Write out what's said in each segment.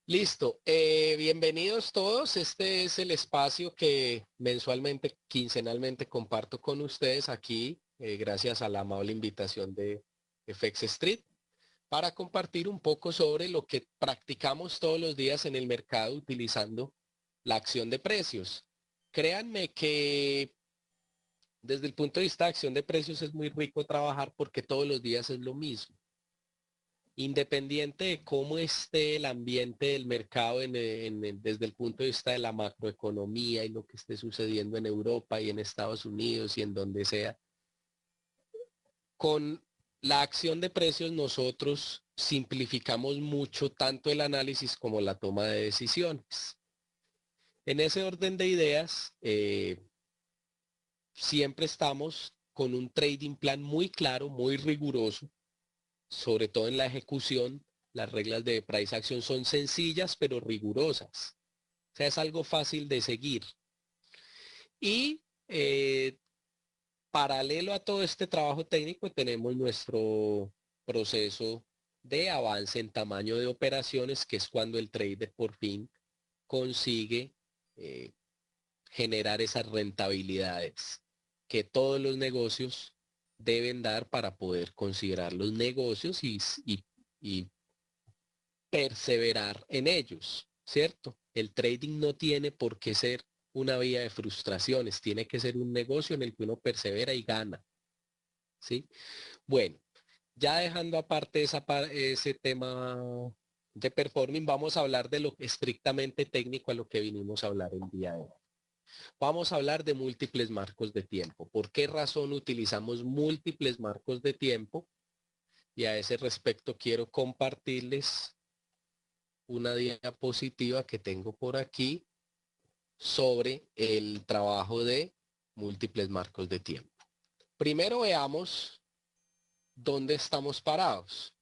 Listo. Bienvenidos todos. Este es el espacio que mensualmente, quincenalmente comparto con ustedes aquí, gracias a la amable invitación de FX Street, para compartir un poco sobre lo que practicamos todos los días en el mercado utilizando la acción de precios. Créanme que desde el punto de vista de acción de precios es muy rico trabajar porque todos los días es lo mismo. Independiente de cómo esté el ambiente del mercado desde el punto de vista de la macroeconomía y lo que esté sucediendo en Europa y en Estados Unidos y en donde sea, con la acción de precios nosotros simplificamos mucho tanto el análisis como la toma de decisiones. En ese orden de ideas, siempre estamos con un trading plan muy claro, muy riguroso, sobre todo en la ejecución. Las reglas de price action son sencillas pero rigurosas. O sea, es algo fácil de seguir. Y paralelo a todo este trabajo técnico tenemos nuestro proceso de avance en tamaño de operaciones, que es cuando el trader por fin consigue eh, generar esas rentabilidades que todos los negocios deben dar para poder considerar los negocios y perseverar en ellos, ¿cierto? El trading no tiene por qué ser una vía de frustraciones, tiene que ser un negocio en el que uno persevera y gana, ¿sí? Bueno, ya dejando aparte ese tema de performing, vamos a hablar de lo estrictamente técnico a lo que vinimos a hablar el día de hoy. Vamos a hablar de múltiples marcos de tiempo. ¿Por qué razón utilizamos múltiples marcos de tiempo? Y a ese respecto quiero compartirles una diapositiva que tengo por aquí sobre el trabajo de múltiples marcos de tiempo. Primero veamos dónde estamos parados.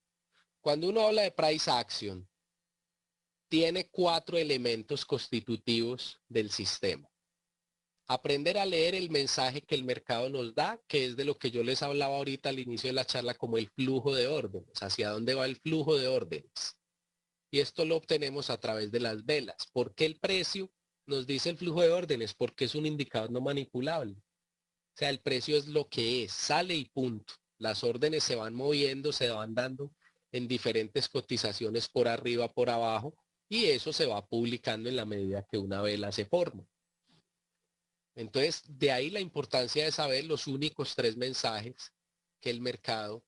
Cuando uno habla de price action, tiene 4 elementos constitutivos del sistema. Aprender a leer el mensaje que el mercado nos da, que es de lo que yo les hablaba ahorita al inicio de la charla, como el flujo de órdenes, hacia dónde va el flujo de órdenes. Y esto lo obtenemos a través de las velas. ¿Por qué el precio nos dice el flujo de órdenes? Porque es un indicador no manipulable. O sea, el precio es lo que es, sale y punto. Las órdenes se van moviendo, se van dando en diferentes cotizaciones por arriba, por abajo, y eso se va publicando en la medida que una vela se forma. Entonces, de ahí la importancia de saber los únicos 3 mensajes que el mercado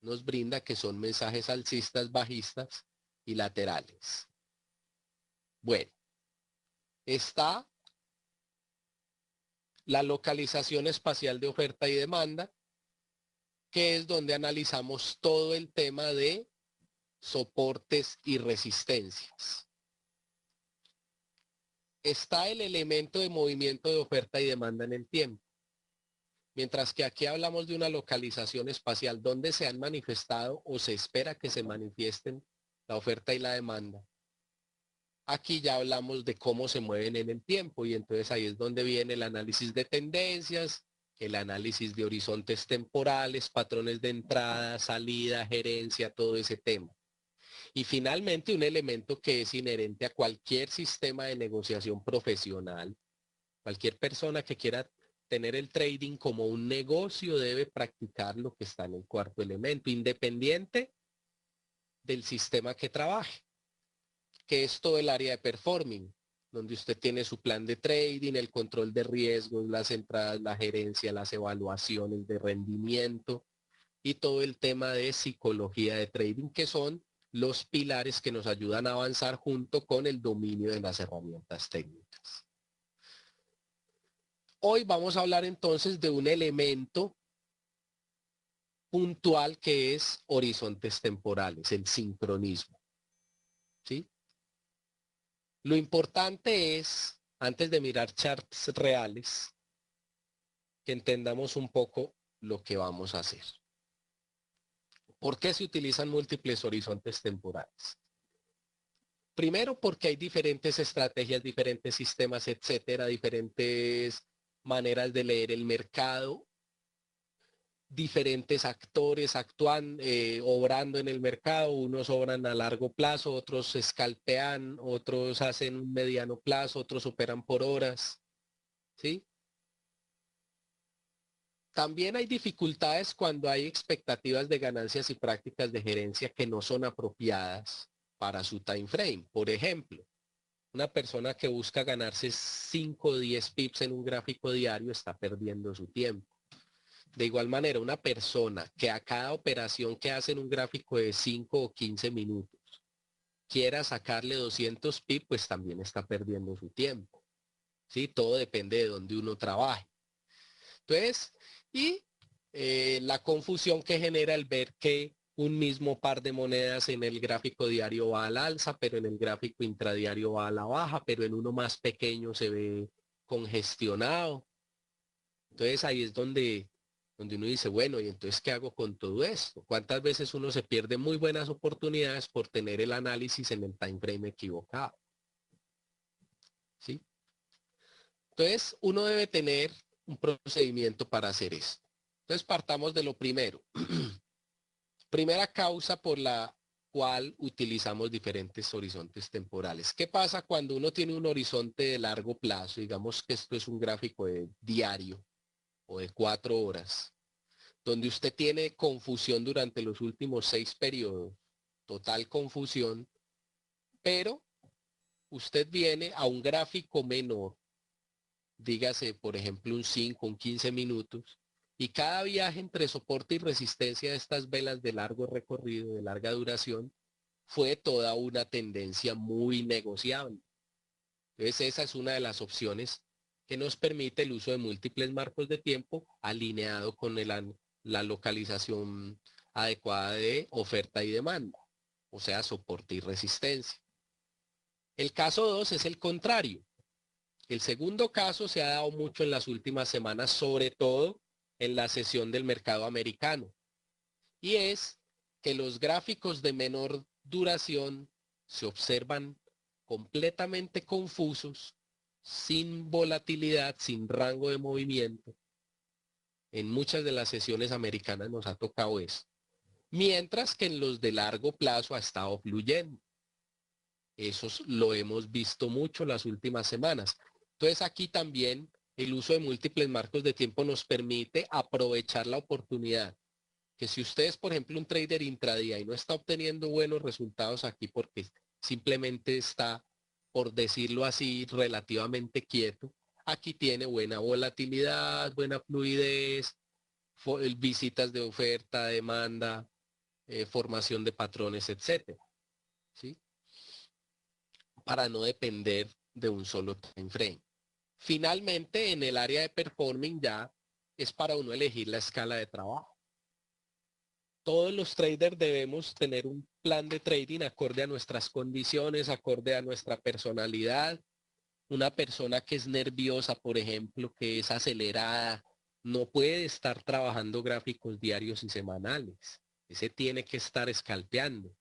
nos brinda, que son mensajes alcistas, bajistas y laterales. Bueno, está la localización espacial de oferta y demanda, que es donde analizamos todo el tema de soportes y resistencias. Está el elemento de movimiento de oferta y demanda en el tiempo. Mientras que aquí hablamos de una localización espacial donde se han manifestado o se espera que se manifiesten la oferta y la demanda. Aquí ya hablamos de cómo se mueven en el tiempo y entonces ahí es donde viene el análisis de tendencias, el análisis de horizontes temporales, patrones de entrada, salida, gerencia, todo ese tema. Y finalmente un elemento que es inherente a cualquier sistema de negociación profesional, cualquier persona que quiera tener el trading como un negocio debe practicar lo que está en el cuarto elemento, independiente del sistema que trabaje, que es todo el área de performing, donde usted tiene su plan de trading, el control de riesgos, las entradas, la gerencia, las evaluaciones de rendimiento y todo el tema de psicología de trading, que son los pilares que nos ayudan a avanzar junto con el dominio de las herramientas técnicas. Hoy vamos a hablar entonces de un elemento puntual que es horizontes temporales, el sincronismo, ¿sí? Lo importante es, antes de mirar charts reales, que entendamos un poco lo que vamos a hacer. ¿Por qué se utilizan múltiples horizontes temporales? Primero, porque hay diferentes estrategias, diferentes sistemas, etcétera, diferentes maneras de leer el mercado. diferentes actores actúan, obrando en el mercado, unos obran a largo plazo, otros escalpean, otros hacen un mediano plazo, otros operan por horas, ¿sí? También hay dificultades cuando hay expectativas de ganancias y prácticas de gerencia que no son apropiadas para su time frame. Por ejemplo, una persona que busca ganarse 5 o 10 pips en un gráfico diario está perdiendo su tiempo. De igual manera, una persona que a cada operación que hace en un gráfico de 5 o 15 minutos quiera sacarle 200 pips, pues también está perdiendo su tiempo. ¿Sí? Todo depende de donde uno trabaje. Entonces, y la confusión que genera el ver que un mismo par de monedas en el gráfico diario va al alza, pero en el gráfico intradiario va a la baja, pero en uno más pequeño se ve congestionado. Entonces ahí es donde uno dice, bueno, ¿y entonces qué hago con todo esto? ¿Cuántas veces uno se pierde muy buenas oportunidades por tener el análisis en el time frame equivocado? ¿Sí? Entonces uno debe tener un procedimiento para hacer esto. Entonces partamos de lo primero. Primera causa por la cual utilizamos diferentes horizontes temporales. ¿Qué pasa cuando uno tiene un horizonte de largo plazo? Digamos que esto es un gráfico de diario o de 4 horas, donde usted tiene confusión durante los últimos 6 periodos, total confusión, pero usted viene a un gráfico menor, dígase, por ejemplo, un 5, un 15 minutos, y cada viaje entre soporte y resistencia de estas velas de largo recorrido, de larga duración, fue toda una tendencia muy negociable. Entonces esa es una de las opciones que nos permite el uso de múltiples marcos de tiempo alineado con la localización adecuada de oferta y demanda, o sea, soporte y resistencia. El caso 2 es el contrario. El segundo caso se ha dado mucho en las últimas semanas, sobre todo en la sesión del mercado americano, y es que los gráficos de menor duración se observan completamente confusos, sin volatilidad, sin rango de movimiento. En muchas de las sesiones americanas nos ha tocado eso. Mientras que en los de largo plazo ha estado fluyendo. Eso lo hemos visto mucho las últimas semanas. Entonces aquí también el uso de múltiples marcos de tiempo nos permite aprovechar la oportunidad. Que si usted es, por ejemplo, un trader intradía y no está obteniendo buenos resultados aquí porque simplemente está, por decirlo así, relativamente quieto, aquí tiene buena volatilidad, buena fluidez, visitas de oferta, demanda, formación de patrones, etcétera, ¿sí? Para no depender de un solo time frame. Finalmente, en el área de performing ya es para uno elegir la escala de trabajo. Todos los traders debemos tener un plan de trading acorde a nuestras condiciones, acorde a nuestra personalidad. Una persona que es nerviosa, por ejemplo, que es acelerada, no puede estar trabajando gráficos diarios y semanales. Ese tiene que estar escalpeando.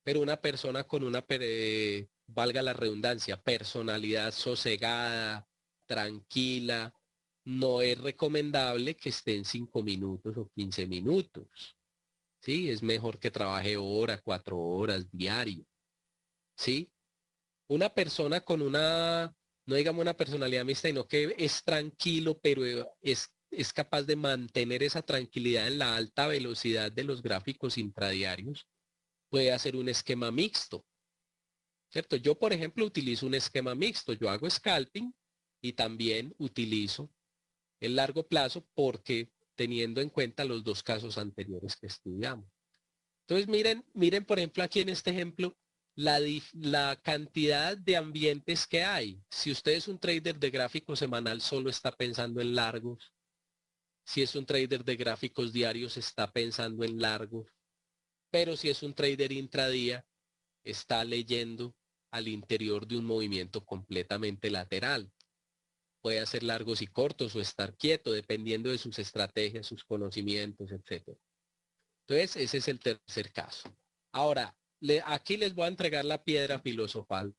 Pero una persona con una, valga la redundancia, personalidad sosegada, tranquila, no es recomendable que esté en 5 minutos o 15 minutos. Sí, es mejor que trabaje hora, 4 horas diario. Sí, una persona con una, no digamos una personalidad mixta, sino que es tranquilo, pero es capaz de mantener esa tranquilidad en la alta velocidad de los gráficos intradiarios, puede hacer un esquema mixto, ¿cierto? Yo, por ejemplo, utilizo un esquema mixto. Yo hago scalping y también utilizo el largo plazo porque teniendo en cuenta los dos casos anteriores que estudiamos. Entonces, miren, por ejemplo, aquí en este ejemplo, la cantidad de ambientes que hay. Si usted es un trader de gráfico semanal, solo está pensando en largos. Si es un trader de gráficos diarios, está pensando en largos. Pero si es un trader intradía, está leyendo al interior de un movimiento completamente lateral. Puede hacer largos y cortos o estar quieto, dependiendo de sus estrategias, sus conocimientos, etc. Entonces, ese es el tercer caso. Ahora, aquí les voy a entregar la piedra filosofal.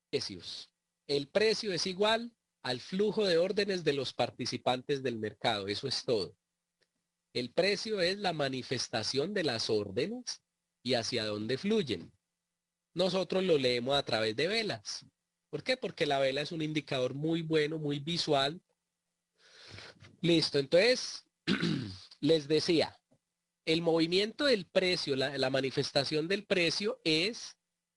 Precios. El precio es igual al flujo de órdenes de los participantes del mercado. Eso es todo. El precio es la manifestación de las órdenes y hacia dónde fluyen. Nosotros lo leemos a través de velas. ¿Por qué? Porque la vela es un indicador muy bueno, muy visual. Listo, entonces les decía, el movimiento del precio, la manifestación del precio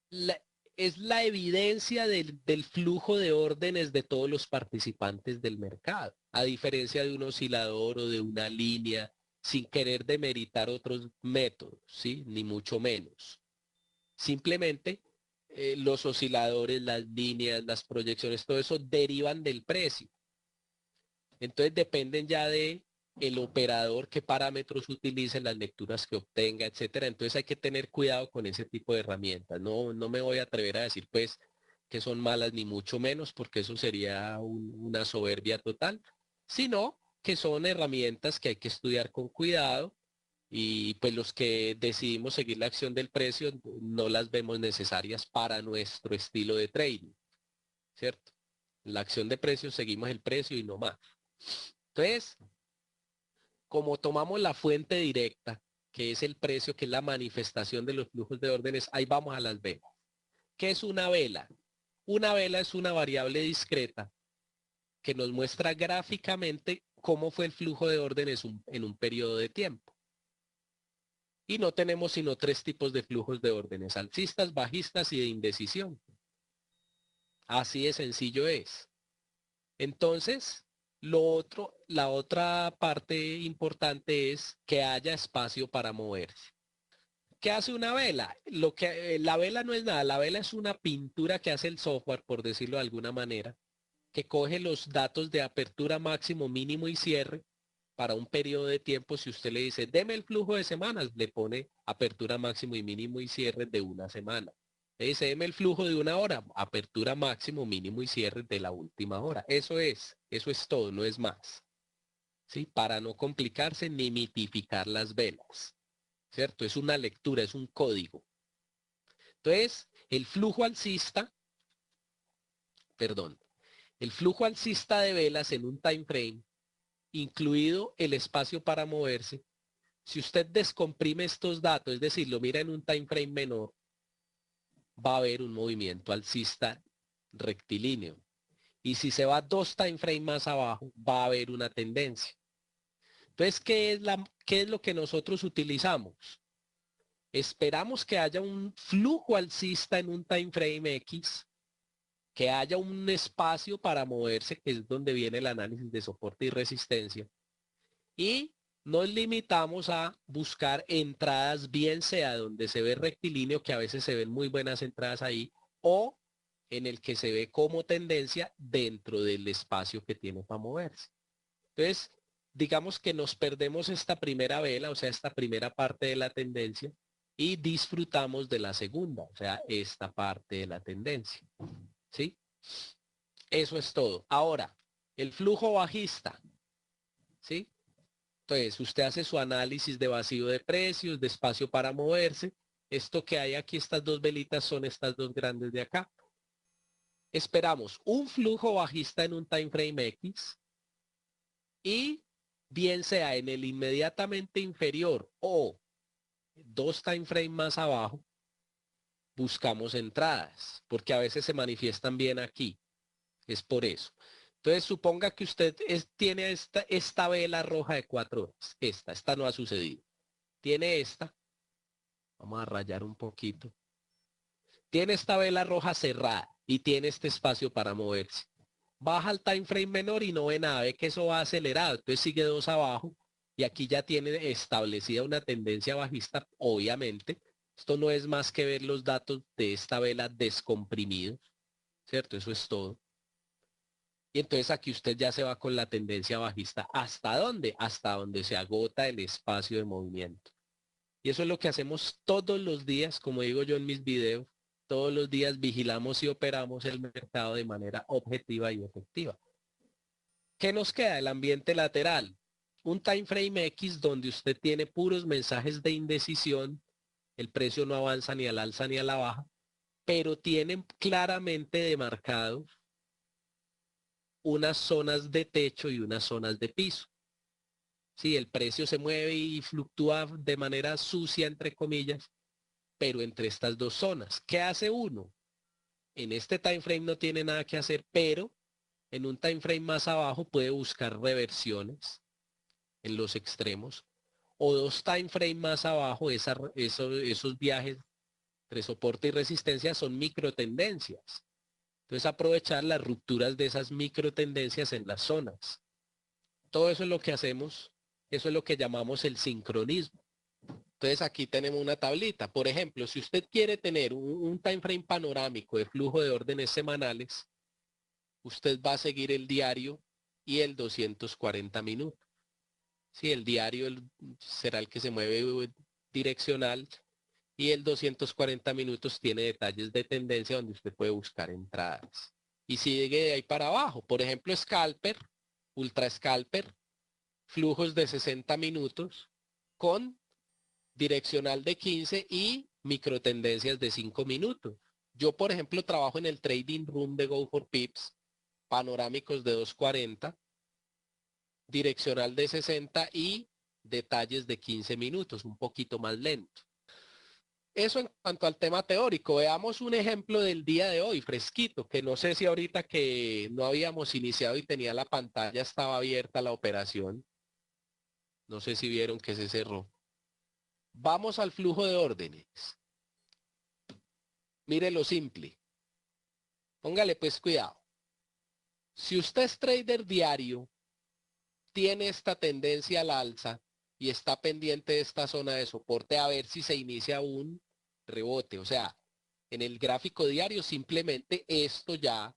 la, es la evidencia del flujo de órdenes de todos los participantes del mercado, a diferencia de un oscilador o de una línea, sin querer demeritar otros métodos, ¿sí? Ni mucho menos. Simplemente los osciladores, las líneas, las proyecciones, todo eso derivan del precio. Entonces dependen ya de el operador, qué parámetros utilice, las lecturas que obtenga, etcétera. Entonces hay que tener cuidado con ese tipo de herramientas. No me voy a atrever a decir pues que son malas ni mucho menos, porque eso sería una soberbia total, sino que son herramientas que hay que estudiar con cuidado y pues los que decidimos seguir la acción del precio no las vemos necesarias para nuestro estilo de trading, ¿cierto? La acción de precios seguimos el precio y no más. Entonces, como tomamos la fuente directa, que es el precio, que es la manifestación de los flujos de órdenes, ahí vamos a las velas. ¿Qué es una vela? Una vela es una variable discreta que nos muestra gráficamente cómo fue el flujo de órdenes en un periodo de tiempo. Y no tenemos sino tres tipos de flujos de órdenes: alcistas, bajistas y de indecisión. Así de sencillo es. Entonces, la otra parte importante es que haya espacio para moverse. ¿Qué hace una vela? La vela no es nada, la vela es una pintura que hace el software, por decirlo de alguna manera, que coge los datos de apertura máximo, mínimo y cierre para un periodo de tiempo. Si usted le dice, deme el flujo de semanas, le pone apertura máximo y mínimo y cierre de una semana. Le dice, deme el flujo de una hora, apertura máximo, mínimo y cierre de la última hora. Eso es todo, no es más. ¿Sí? Para no complicarse ni mitificar las velas. ¿Cierto? Es una lectura, es un código. Entonces, perdón, el flujo alcista de velas en un time frame, incluido el espacio para moverse, si usted descomprime estos datos, es decir, lo mira en un time frame menor, va a haber un movimiento alcista rectilíneo. Y si se va 2 time frames más abajo, va a haber una tendencia. Entonces, ¿qué es lo que nosotros utilizamos? Esperamos que haya un flujo alcista en un time frame X, que haya un espacio para moverse, que es donde viene el análisis de soporte y resistencia. Y nos limitamos a buscar entradas, bien sea donde se ve rectilíneo, que a veces se ven muy buenas entradas ahí, o en el que se ve como tendencia dentro del espacio que tiene para moverse. Entonces, digamos que nos perdemos esta primera vela, o sea, esta primera parte de la tendencia, y disfrutamos de la segunda, o sea, esta parte de la tendencia. ¿Sí? Eso es todo. Ahora, el flujo bajista, ¿sí? Entonces, usted hace su análisis de vacío de precios, de espacio para moverse. Esto que hay aquí, estas dos velitas, son estas dos grandes de acá. Esperamos un flujo bajista en un time frame X y bien sea en el inmediatamente inferior o 2 time frames más abajo, buscamos entradas, porque a veces se manifiestan bien aquí. Es por eso. Entonces, suponga que usted tiene esta vela roja de 4 horas. Esta no ha sucedido. Tiene esta. Vamos a rayar un poquito. Tiene esta vela roja cerrada y tiene este espacio para moverse. Baja al time frame menor y no ve nada. Ve que eso va acelerado. Entonces sigue 2 abajo y aquí ya tiene establecida una tendencia bajista. Obviamente, esto no es más que ver los datos de esta vela descomprimidos. ¿Cierto? Eso es todo. Y entonces aquí usted ya se va con la tendencia bajista. ¿Hasta dónde? Hasta donde se agota el espacio de movimiento. Y eso es lo que hacemos todos los días, como digo yo en mis videos. Todos los días vigilamos y operamos el mercado de manera objetiva y efectiva. ¿Qué nos queda? El ambiente lateral. Un time frame X donde usted tiene puros mensajes de indecisión. El precio no avanza ni al alza ni a la baja, pero tienen claramente demarcado unas zonas de techo y unas zonas de piso. Sí, el precio se mueve y fluctúa de manera sucia, entre comillas, pero entre estas dos zonas. ¿Qué hace uno? En este time frame no tiene nada que hacer, pero en un time frame más abajo puede buscar reversiones en los extremos o dos time frame más abajo, esos viajes entre soporte y resistencia son microtendencias. Entonces aprovechar las rupturas de esas microtendencias en las zonas. Todo eso es lo que hacemos, eso es lo que llamamos el sincronismo. Entonces aquí tenemos una tablita. Por ejemplo, si usted quiere tener un time frame panorámico de flujo de órdenes semanales, usted va a seguir el diario y el 240 minutos. Sí, el diario será el que se mueve direccional y el 240 minutos tiene detalles de tendencia donde usted puede buscar entradas. Y sigue de ahí para abajo. Por ejemplo, Scalper, Ultra Scalper, flujos de 60 minutos con direccional de 15 y microtendencias de 5 minutos. Yo, por ejemplo, trabajo en el Trading Room de Go for Pips, panorámicos de 240, direccional de 60 y detalles de 15 minutos, un poquito más lento. Eso en cuanto al tema teórico. Veamos un ejemplo del día de hoy, fresquito, que no sé si ahorita que no habíamos iniciado y tenía la pantalla, estaba abierta la operación. No sé si vieron que se cerró. Vamos al flujo de órdenes. Mire lo simple. Póngale pues cuidado. Si usted es trader diario, tiene esta tendencia al alza y está pendiente de esta zona de soporte a ver si se inicia un rebote. O sea, en el gráfico diario simplemente esto ya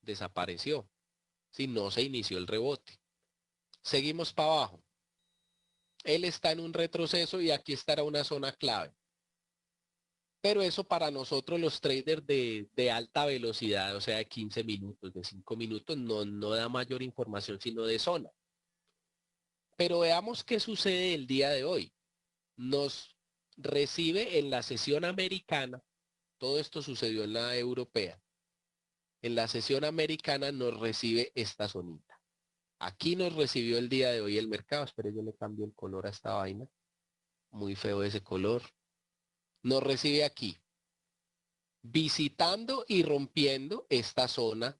desapareció. Si no se inició el rebote. Seguimos para abajo. Él está en un retroceso y aquí estará una zona clave. Pero eso para nosotros los traders de alta velocidad, o sea, de 15 minutos, de 5 minutos, no da mayor información sino de zona. Pero veamos qué sucede el día de hoy. Nos recibe en la sesión americana, todo esto sucedió en la europea, en la sesión americana nos recibe esta zonita. Aquí nos recibió el día de hoy el mercado, espero yo le cambio el color a esta vaina, muy feo ese color. Nos recibe aquí, visitando y rompiendo esta zona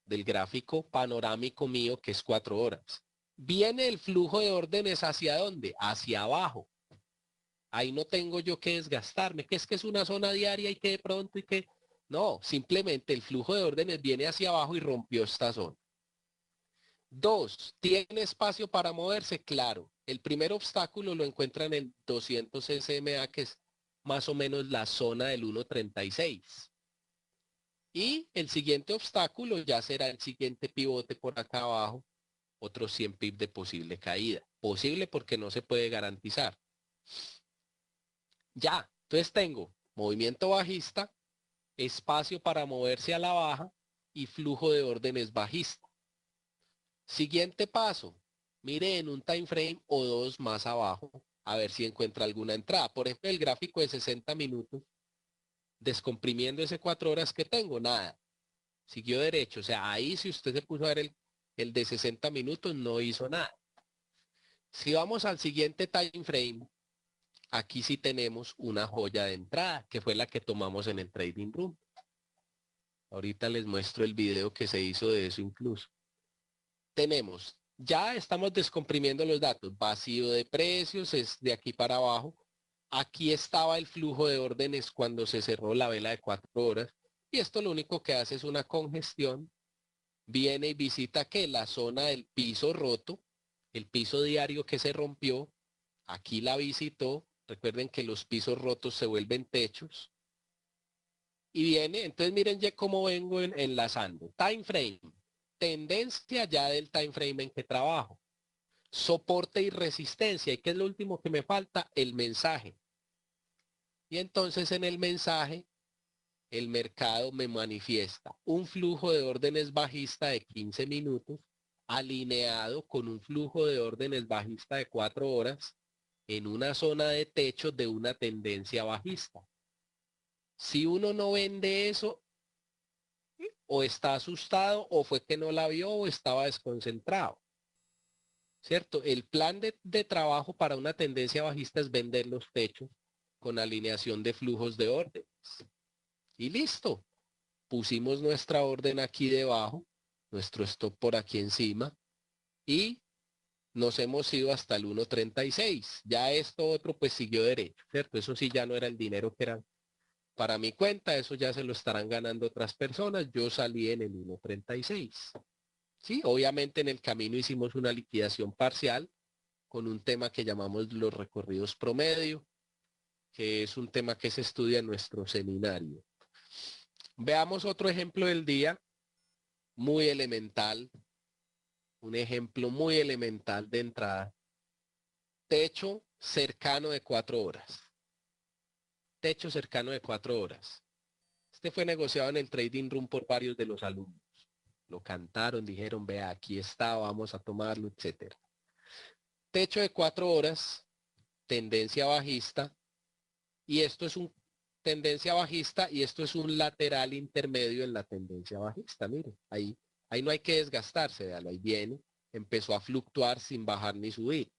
del gráfico panorámico mío que es 4 horas. Viene el flujo de órdenes hacia dónde? Hacia abajo. Ahí no tengo yo que desgastarme, que es una zona diaria y que de pronto y que... No, simplemente el flujo de órdenes viene hacia abajo y rompió esta zona. Dos, ¿tiene espacio para moverse? Claro. El primer obstáculo lo encuentran en 200 SMA, que es más o menos la zona del 1.36. Y el siguiente obstáculo ya será el siguiente pivote por acá abajo, otros 100 pips de posible caída. Posible porque no se puede garantizar. Ya, entonces tengo movimiento bajista, espacio para moverse a la baja y flujo de órdenes bajista. Siguiente paso, mire en un time frame o dos más abajo a ver si encuentra alguna entrada. Por ejemplo, el gráfico de 60 minutos, descomprimiendo ese 4 horas que tengo, nada. Siguió derecho. O sea, ahí si usted se puso a ver el de 60 minutos, no hizo nada. Si vamos al siguiente time frame, aquí sí tenemos una joya de entrada, que fue la que tomamos en el trading room. Ahorita les muestro el video que se hizo de eso incluso. Tenemos, ya estamos descomprimiendo los datos. Vacío de precios es de aquí para abajo. Aquí estaba el flujo de órdenes cuando se cerró la vela de 4 horas. Y esto lo único que hace es una congestión. Viene y visita que la zona del piso roto, el piso diario que se rompió, aquí la visitó. Recuerden que los pisos rotos se vuelven techos. Y viene, entonces miren ya cómo vengo enlazando. Time frame, tendencia ya del time frame en que trabajo. Soporte y resistencia. ¿Y qué es lo último que me falta? El mensaje. Y entonces en el mensaje, el mercado me manifiesta un flujo de órdenes bajista de 15 minutos alineado con un flujo de órdenes bajista de 4 horas en una zona de techo de una tendencia bajista. Si uno no vende eso, o está asustado, o fue que no la vio, o estaba desconcentrado. ¿cierto? El plan de trabajo para una tendencia bajista es vender los techos con alineación de flujos de órdenes. Y listo. Pusimos nuestra orden aquí debajo, nuestro stop por aquí encima y nos hemos ido hasta el 1.36. Ya esto otro pues siguió derecho, ¿cierto? Eso sí ya no era el dinero que era para mi cuenta, eso ya se lo estarán ganando otras personas. Yo salí en el 1.36. Sí, obviamente en el camino hicimos una liquidación parcial con un tema que llamamos los recorridos promedio, que es un tema que se estudia en nuestro seminario. Veamos otro ejemplo del día, muy elemental, un ejemplo muy elemental de entrada. Techo cercano de 4 horas. Techo cercano de 4 horas. Este fue negociado en el trading room por varios de los alumnos. Lo cantaron, dijeron, vea, aquí está, vamos a tomarlo, etcétera. Techo de 4 horas, tendencia bajista, y esto es un tendencia bajista y esto es un lateral intermedio en la tendencia bajista. Mire, ahí no hay que desgastarse, véalo, ahí viene, empezó a fluctuar sin bajar ni subir.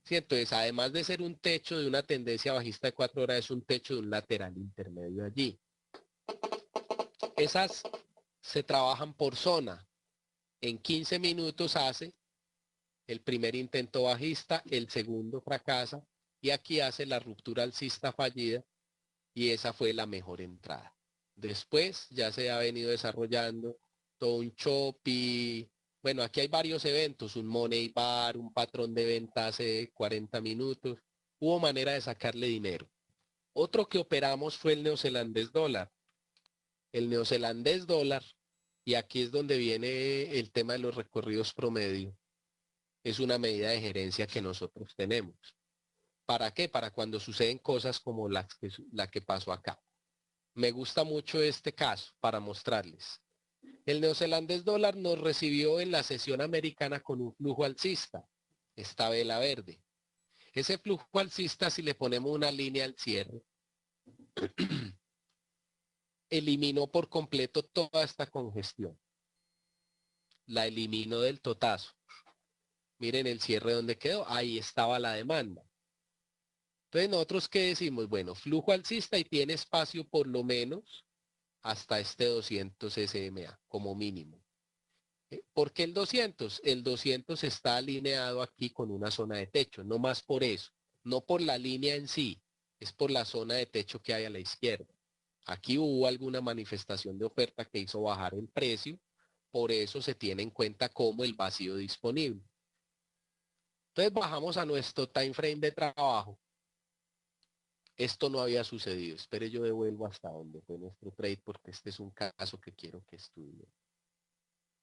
Sí, entonces, además de ser un techo de una tendencia bajista de 4 horas, es un techo de un lateral intermedio allí. Esas se trabajan por zona. En 15 minutos hace el primer intento bajista, el segundo fracasa y aquí hace la ruptura alcista fallida y esa fue la mejor entrada. Después ya se ha venido desarrollando todo un choppy. Bueno, aquí hay varios eventos, un money bar, un patrón de venta hace 40 minutos. Hubo manera de sacarle dinero. Otro que operamos fue el neozelandés dólar. El neozelandés dólar, y aquí es donde viene el tema de los recorridos promedio, es una medida de gerencia que nosotros tenemos. ¿Para qué? Para cuando suceden cosas como la que pasó acá. Me gusta mucho este caso para mostrarles. El neozelandés dólar nos recibió en la sesión americana con un flujo alcista, esta vela verde. Ese flujo alcista, si le ponemos una línea al cierre, eliminó por completo toda esta congestión. La eliminó del totazo. Miren el cierre donde quedó, ahí estaba la demanda. Entonces nosotros qué decimos, bueno, flujo alcista y tiene espacio por lo menos hasta este 200 SMA como mínimo. ¿Por qué el 200? El 200 está alineado aquí con una zona de techo, no más por eso, no por la línea en sí, es por la zona de techo que hay a la izquierda. Aquí hubo alguna manifestación de oferta que hizo bajar el precio, por eso se tiene en cuenta como el vacío disponible. Entonces bajamos a nuestro time frame de trabajo. Esto no había sucedido. Espere, yo devuelvo hasta donde fue nuestro trade porque este es un caso que quiero que estudie.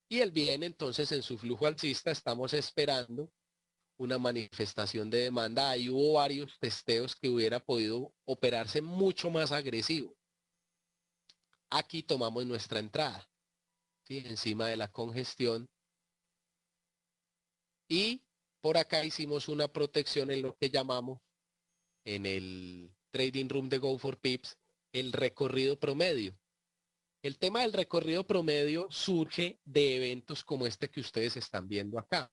Y el bien, entonces, en su flujo alcista estamos esperando una manifestación de demanda. Ahí hubo varios testeos que hubiera podido operarse mucho más agresivo. Aquí tomamos nuestra entrada, ¿sí? Encima de la congestión. Y por acá hicimos una protección en lo que llamamos en el trading room de Go for Pips, el recorrido promedio. El tema del recorrido promedio surge de eventos como este que ustedes están viendo acá,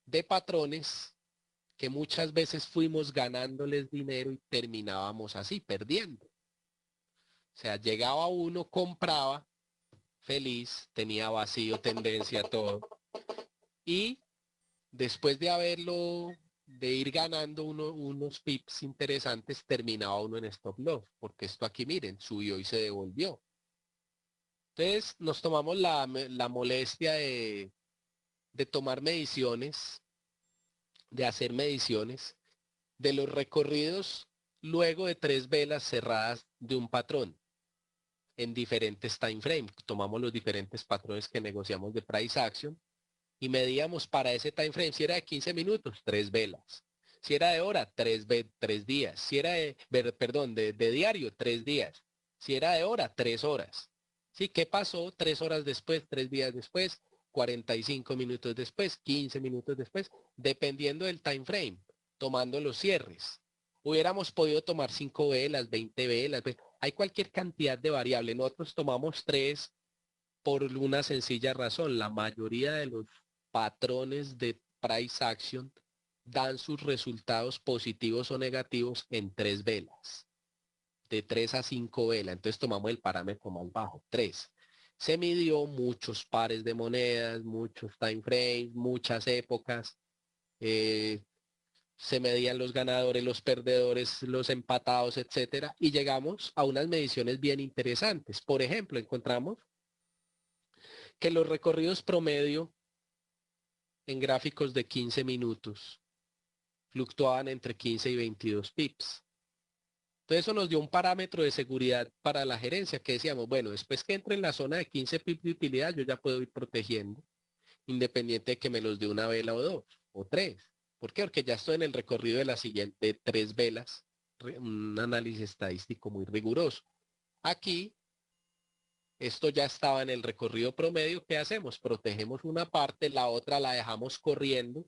de patrones que muchas veces fuimos ganándoles dinero y terminábamos así, perdiendo. O sea, llegaba uno, compraba, feliz, tenía vacío, tendencia, todo. Y después de de ir ganando unos pips interesantes, terminaba uno en stop loss, porque esto aquí, miren, subió y se devolvió. Entonces nos tomamos la molestia de tomar mediciones, de hacer mediciones de los recorridos luego de 3 velas cerradas de un patrón en diferentes time frames. Tomamos los diferentes patrones que negociamos de price action y medíamos para ese time frame. Si era de 15 minutos, 3 velas. Si era de hora, 3 días. Si era de diario, 3 días. Si era de hora, 3 horas. ¿Sí? ¿Qué pasó 3 horas después, 3 días después, 45 minutos después, 15 minutos después? Dependiendo del time frame, tomando los cierres. Hubiéramos podido tomar 5 velas, 20 velas. Hay cualquier cantidad de variables. Nosotros tomamos 3 por una sencilla razón. La mayoría de los patrones price action dan sus resultados positivos o negativos en 3 velas, de 3 a 5 velas. Entonces tomamos el parámetro más bajo, 3. Se midió muchos pares de monedas, muchos time frames, muchas épocas. Se medían los ganadores, los perdedores, los empatados, etcétera, y llegamos a unas mediciones bien interesantes. Por ejemplo, encontramos que los recorridos promedio en gráficos de 15 minutos fluctuaban entre 15 y 22 pips. Entonces eso nos dio un parámetro de seguridad para la gerencia que decíamos, bueno, después que entre en la zona de 15 pips de utilidad, yo ya puedo ir protegiendo, independiente de que me los dé una vela o dos, o tres. ¿Por qué? Porque ya estoy en el recorrido de la siguiente 3 velas, un análisis estadístico muy riguroso. Aquí, esto ya estaba en el recorrido promedio. ¿Qué hacemos? Protegemos una parte, la otra la dejamos corriendo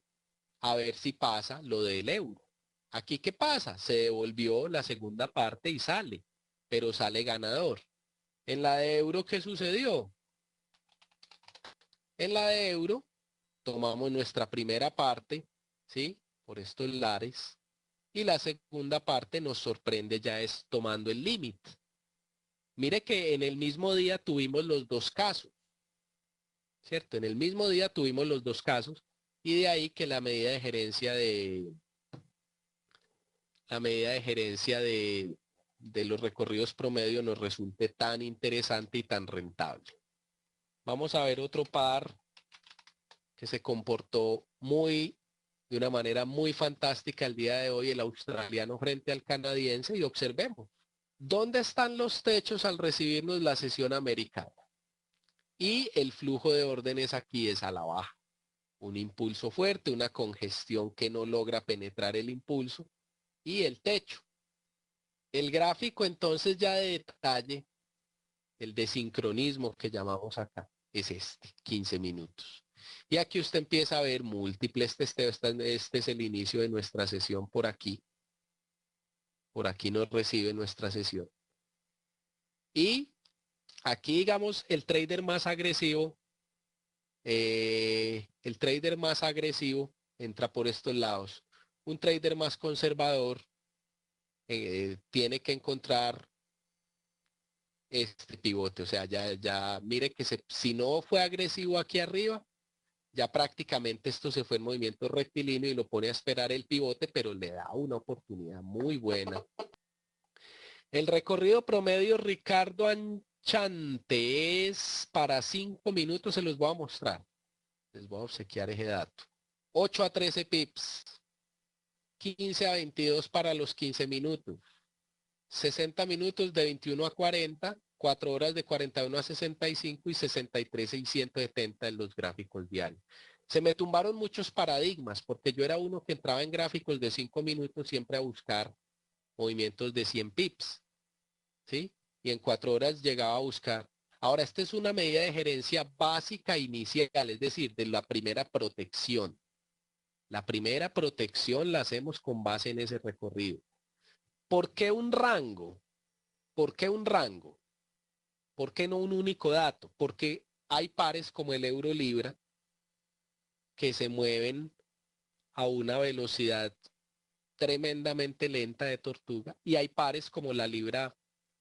a ver si pasa lo del euro. Aquí, ¿qué pasa? Se devolvió la segunda parte y sale, pero sale ganador. En la de euro, ¿qué sucedió? En la de euro, tomamos nuestra primera parte, ¿sí? Por estos lares. Y la segunda parte nos sorprende ya es tomando el límite. Mire que en el mismo día tuvimos los dos casos, ¿cierto? En el mismo día tuvimos los dos casos y de ahí que la medida de gerencia de los recorridos promedio nos resulte tan interesante y tan rentable. Vamos a ver otro par que se comportó de una manera muy fantástica el día de hoy, el australiano frente al canadiense, y observemos. ¿Dónde están los techos al recibirnos la sesión americana? Y el flujo de órdenes aquí es a la baja. Un impulso fuerte, una congestión que no logra penetrar el impulso y el techo. El gráfico entonces ya de detalle, el de sincronismo que llamamos acá, es este, 15 minutos. Y aquí usted empieza a ver múltiples testeos. Este es el inicio de nuestra sesión por aquí. Por aquí nos recibe nuestra sesión. Y aquí, digamos, el trader más agresivo entra por estos lados. Un trader más conservador tiene que encontrar este pivote. O sea, ya mire que si no fue agresivo aquí arriba, ya prácticamente esto se fue en movimiento rectilíneo y lo pone a esperar el pivote, pero le da una oportunidad muy buena. El recorrido promedio Ricardo Anchante es para 5 minutos, se los voy a mostrar. Les voy a obsequiar ese dato. 8 a 13 pips. 15 a 22 para los 15 minutos. 60 minutos de 21 a 40. 4 horas de 41 a 65 y 63 a 670 en los gráficos diarios. Se me tumbaron muchos paradigmas porque yo era uno que entraba en gráficos de 5 minutos siempre a buscar movimientos de 100 pips. ¿Sí? Y en 4 horas llegaba a buscar. Ahora, esta es una medida de gerencia básica inicial, es decir, de la primera protección. La primera protección la hacemos con base en ese recorrido. ¿Por qué un rango? ¿Por qué un rango? ¿Por qué no un único dato? Porque hay pares como el euro libra que se mueven a una velocidad tremendamente lenta de tortuga y hay pares como la libra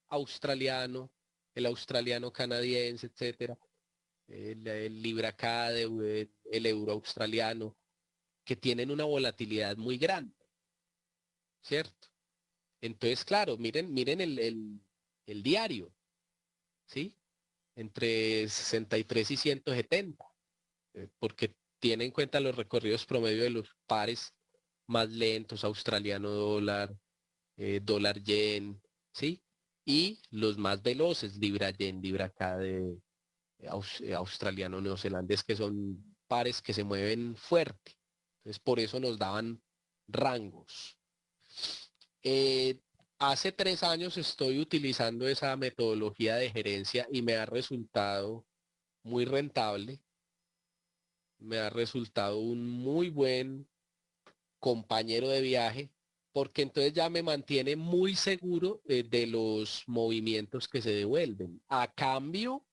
australiano, el australiano canadiense, etcétera, el libra CAD, el euro australiano, que tienen una volatilidad muy grande, ¿cierto? Entonces, claro, miren el diario, ¿sí? Entre 63 y 170, porque tiene en cuenta los recorridos promedio de los pares más lentos, australiano dólar, dólar yen, ¿sí? Y los más veloces, libra yen, libra CAD, australiano neozelandés, que son pares que se mueven fuerte. Entonces, por eso nos daban rangos. Eh, hace 3 años estoy utilizando esa metodología de gerencia y me ha resultado muy rentable. Me ha resultado un muy buen compañero de viaje porque entonces ya me mantiene muy seguro de los movimientos que se devuelven. A cambio,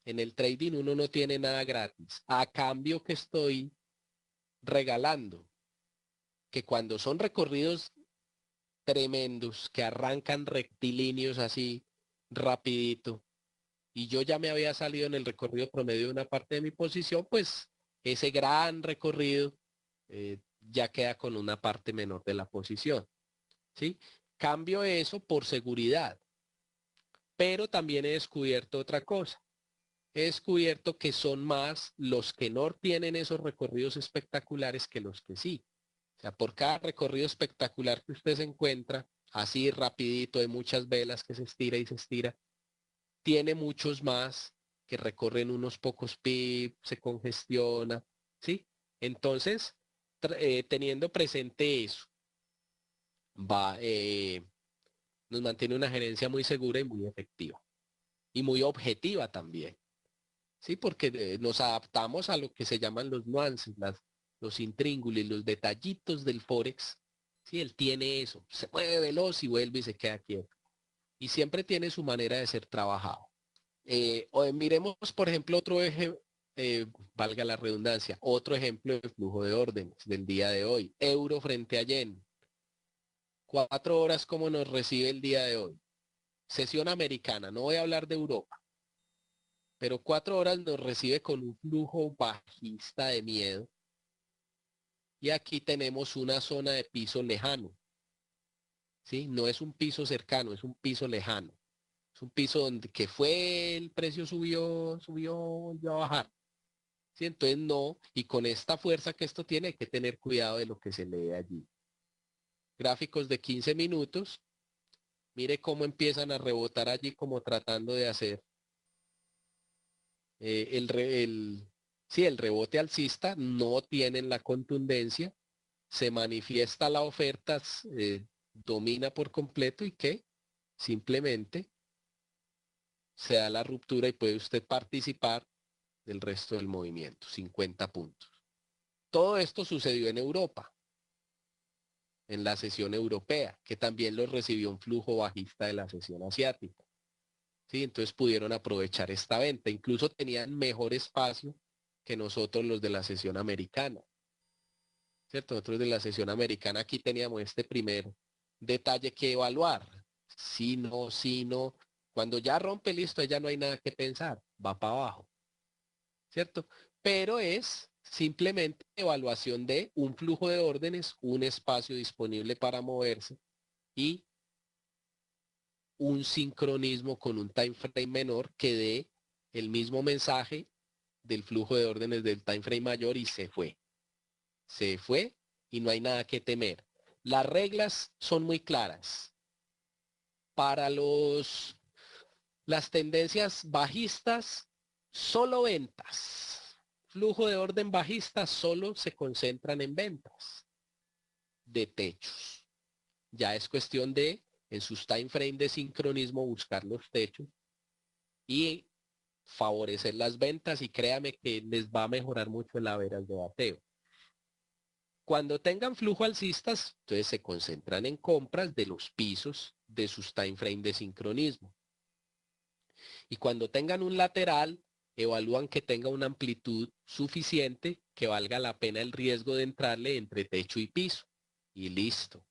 en el trading uno no tiene nada gratis. A cambio que estoy regalando que cuando son recorridos tremendos, que arrancan rectilíneos así rapidito, y yo ya me había salido en el recorrido promedio de una parte de mi posición, pues ese gran recorrido ya queda con una parte menor de la posición, ¿sí? Cambio eso por seguridad, pero también he descubierto otra cosa. He descubierto que son más los que no tienen esos recorridos espectaculares que los que sí. O sea, por cada recorrido espectacular que usted se encuentra, así rapidito, de muchas velas que se estira y se estira, tiene muchos más que recorren unos pocos pips, se congestiona, ¿sí? Entonces, teniendo presente eso, va, nos mantiene una gerencia muy segura y muy efectiva y muy objetiva también, ¿sí? Porque nos adaptamos a lo que se llaman los nuances, los intríngulis, los detallitos del Forex. Sí, él tiene eso, se mueve veloz y vuelve y se queda quieto. Y siempre tiene su manera de ser trabajado. O miremos, por ejemplo, otro eje, valga la redundancia, otro ejemplo de flujo de órdenes del día de hoy. Euro frente a yen. 4 horas como nos recibe el día de hoy. Sesión americana, no voy a hablar de Europa, pero 4 horas nos recibe con un flujo bajista de miedo. Y aquí tenemos una zona de piso lejano. ¿Sí? No es un piso cercano, es un piso lejano. Es un piso donde que fue, el precio subió, volvió a bajar. ¿Sí? Entonces no, y con esta fuerza que esto tiene, hay que tener cuidado de lo que se lee allí. Gráficos de 15 minutos, mire cómo empiezan a rebotar allí como tratando de hacer sí, el rebote alcista, no tienen la contundencia, se manifiesta la oferta, domina por completo y que simplemente se da la ruptura y puede usted participar del resto del movimiento, 50 puntos. Todo esto sucedió en Europa, en la sesión europea, que también lo recibió un flujo bajista de la sesión asiática. ¿Sí? Entonces pudieron aprovechar esta venta. Incluso tenían mejor espacio que nosotros los de la sesión americana. ¿Cierto? Nosotros de la sesión americana aquí teníamos este primer detalle que evaluar. Si no, si no. Cuando ya rompe, listo, ya no hay nada que pensar. Va para abajo. ¿Cierto? Pero es simplemente evaluación de un flujo de órdenes, un espacio disponible para moverse y un sincronismo con un time frame menor que dé el mismo mensaje del flujo de órdenes del time frame mayor y se fue. Se fue y no hay nada que temer. Las reglas son muy claras. Para las tendencias bajistas, solo ventas. Flujo de orden bajista solo se concentran en ventas de techos. Ya es cuestión de, en sus time frame de sincronismo, buscar los techos y favorecer las ventas y créame que les va a mejorar mucho el average de bateo. Cuando tengan flujo alcistas, entonces se concentran en compras de los pisos de sus time frame de sincronismo. Y cuando tengan un lateral, evalúan que tenga una amplitud suficiente que valga la pena el riesgo de entrarle entre techo y piso. Y listo.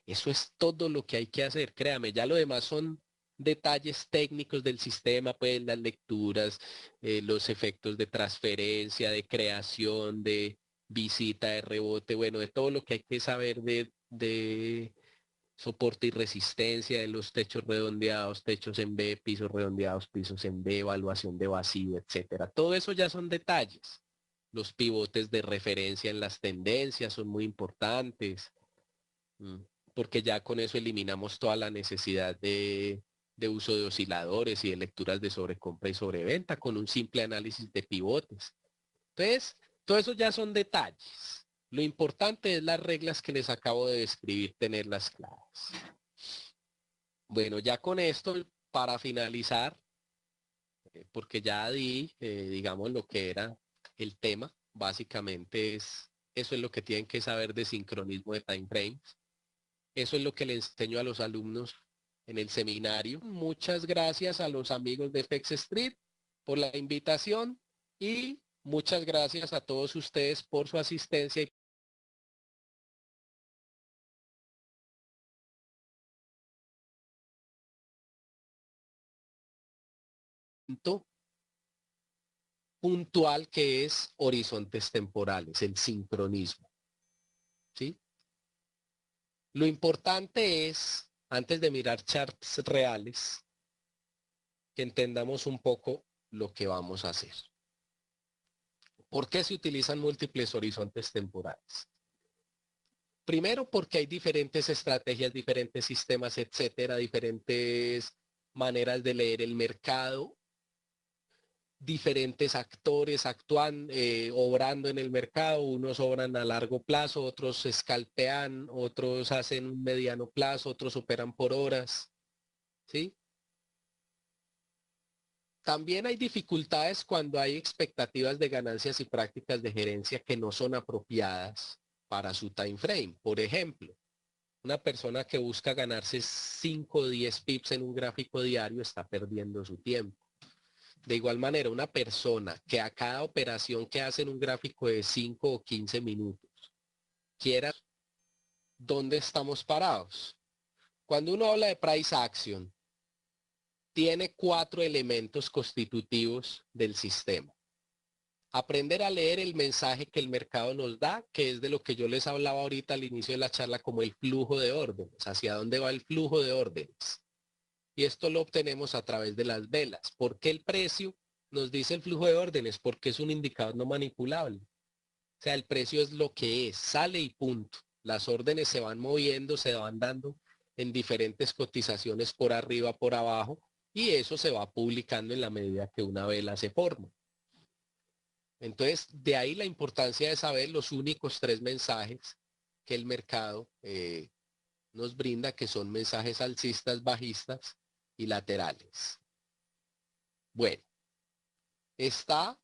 Eso es todo lo que hay que hacer. Créame, ya lo demás son detalles técnicos del sistema, pues las lecturas, los efectos de transferencia, de creación, de visita, de rebote, bueno, de todo lo que hay que saber de soporte y resistencia de los techos redondeados, techos en B, pisos redondeados, pisos en B, evaluación de vacío, etcétera. Todo eso ya son detalles. Los pivotes de referencia en las tendencias son muy importantes, porque ya con eso eliminamos toda la necesidad de uso de osciladores y de lecturas de sobrecompra y sobreventa con un simple análisis de pivotes. Entonces, todo eso ya son detalles. Lo importante es las reglas que les acabo de describir, tenerlas claras. Bueno, ya con esto, para finalizar, porque ya di, digamos, lo que era el tema, básicamente eso es lo que tienen que saber de sincronismo de time frames. Eso es lo que le enseño a los alumnos en el seminario. Muchas gracias a los amigos de FX Street por la invitación y muchas gracias a todos ustedes por su asistencia. punto puntual que es horizontes temporales, el sincronismo, ¿sí? Lo importante es, antes de mirar charts reales, que entendamos un poco lo que vamos a hacer. ¿Por qué se utilizan múltiples horizontes temporales? Primero, porque hay diferentes estrategias, diferentes sistemas, etcétera, diferentes maneras de leer el mercado, diferentes actores actúan, obrando en el mercado, unos obran a largo plazo, otros escalpean, otros hacen un mediano plazo, otros operan por horas, ¿sí? También hay dificultades cuando hay expectativas de ganancias y prácticas de gerencia que no son apropiadas para su time frame. Por ejemplo, una persona que busca ganarse 5 o 10 pips en un gráfico diario está perdiendo su tiempo. De igual manera, una persona que a cada operación que hace en un gráfico de 5 o 15 minutos quiera dónde estamos parados. Cuando uno habla de price action, tiene 4 elementos constitutivos del sistema. Aprender a leer el mensaje que el mercado nos da, que es de lo que yo les hablaba ahorita al inicio de la charla como el flujo de órdenes, hacia dónde va el flujo de órdenes. Y esto lo obtenemos a través de las velas. ¿Por qué el precio nos dice el flujo de órdenes? Porque es un indicador no manipulable. O sea, el precio es lo que es, sale y punto. Las órdenes se van moviendo, se van dando en diferentes cotizaciones por arriba, por abajo, y eso se va publicando en la medida que una vela se forma. Entonces, de ahí la importancia de saber los únicos 3 mensajes que el mercado nos brinda, que son mensajes alcistas, bajistas y laterales. Bueno, está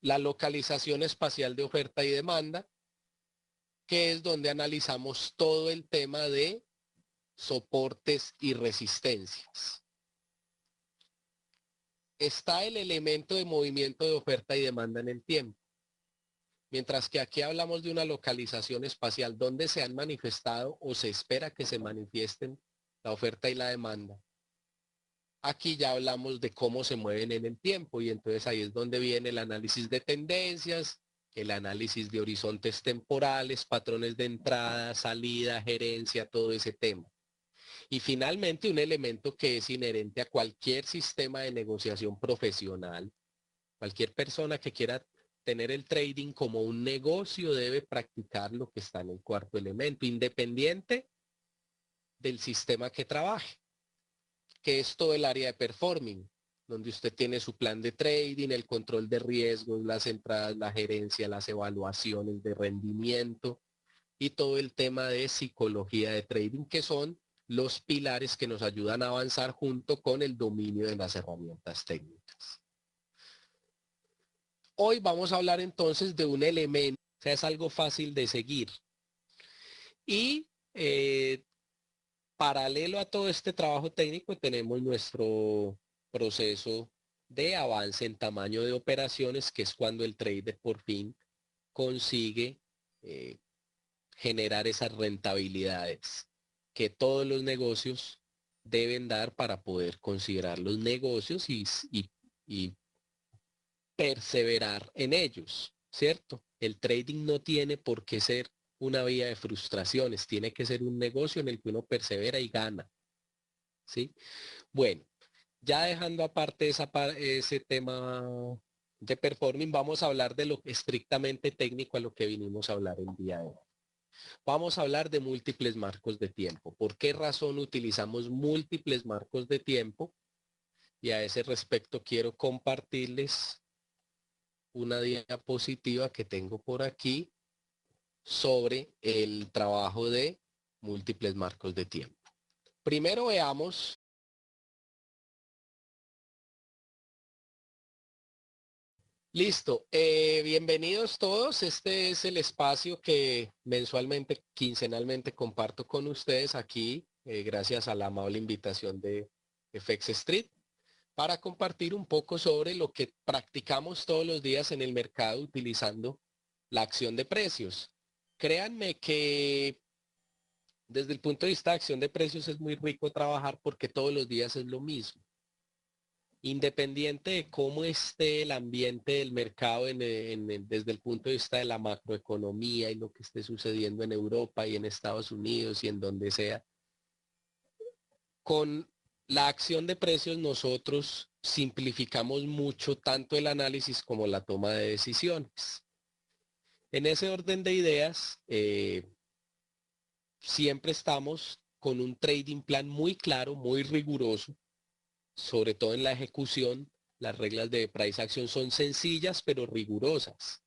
la localización espacial de oferta y demanda, que es donde analizamos todo el tema de soportes y resistencias. Está el elemento de movimiento de oferta y demanda en el tiempo. Mientras que aquí hablamos de una localización espacial donde se han manifestado o se espera que se manifiesten la oferta y la demanda. Aquí ya hablamos de cómo se mueven en el tiempo y entonces ahí es donde viene el análisis de tendencias, el análisis de horizontes temporales, patrones de entrada, salida, gerencia, todo ese tema. Y finalmente un elemento que es inherente a cualquier sistema de negociación profesional, cualquier persona que quiera tener el trading como un negocio debe practicar lo que está en el cuarto elemento, independiente del sistema que trabaje, que es todo el área de performing, donde usted tiene su plan de trading, el control de riesgos, las entradas, la gerencia, las evaluaciones de rendimiento y todo el tema de psicología de trading, que son los pilares que nos ayudan a avanzar junto con el dominio de las herramientas técnicas. Hoy vamos a hablar entonces de un elemento, o sea, es algo fácil de seguir. Y paralelo a todo este trabajo técnico tenemos nuestro proceso de avance en tamaño de operaciones, que es cuando el trader por fin consigue generar esas rentabilidades que todos los negocios deben dar para poder considerar los negocios y perseverar en ellos, ¿cierto? El trading no tiene por qué ser una vía de frustraciones, tiene que ser un negocio en el que uno persevera y gana, ¿sí? Bueno, ya dejando aparte ese tema de performing, vamos a hablar de lo estrictamente técnico a lo que vinimos a hablar el día de hoy. Vamos a hablar de múltiples marcos de tiempo. ¿Por qué razón utilizamos múltiples marcos de tiempo? Y a ese respecto quiero compartirles una diapositiva que tengo por aquí sobre el trabajo de múltiples marcos de tiempo. Primero veamos. Listo. Bienvenidos todos. Este es el espacio que mensualmente, quincenalmente comparto con ustedes aquí, gracias a la amable invitación de FX Street, para compartir un poco sobre lo que practicamos todos los días en el mercado utilizando la acción de precios. Créanme que desde el punto de vista de acción de precios es muy rico trabajar porque todos los días es lo mismo. Independiente de cómo esté el ambiente del mercado desde el punto de vista de la macroeconomía y lo que esté sucediendo en Europa y en Estados Unidos y en donde sea, con la acción de precios nosotros simplificamos mucho tanto el análisis como la toma de decisiones. En ese orden de ideas, siempre estamos con un trading plan muy claro, muy riguroso, sobre todo en la ejecución. Las reglas de price action son sencillas pero rigurosas.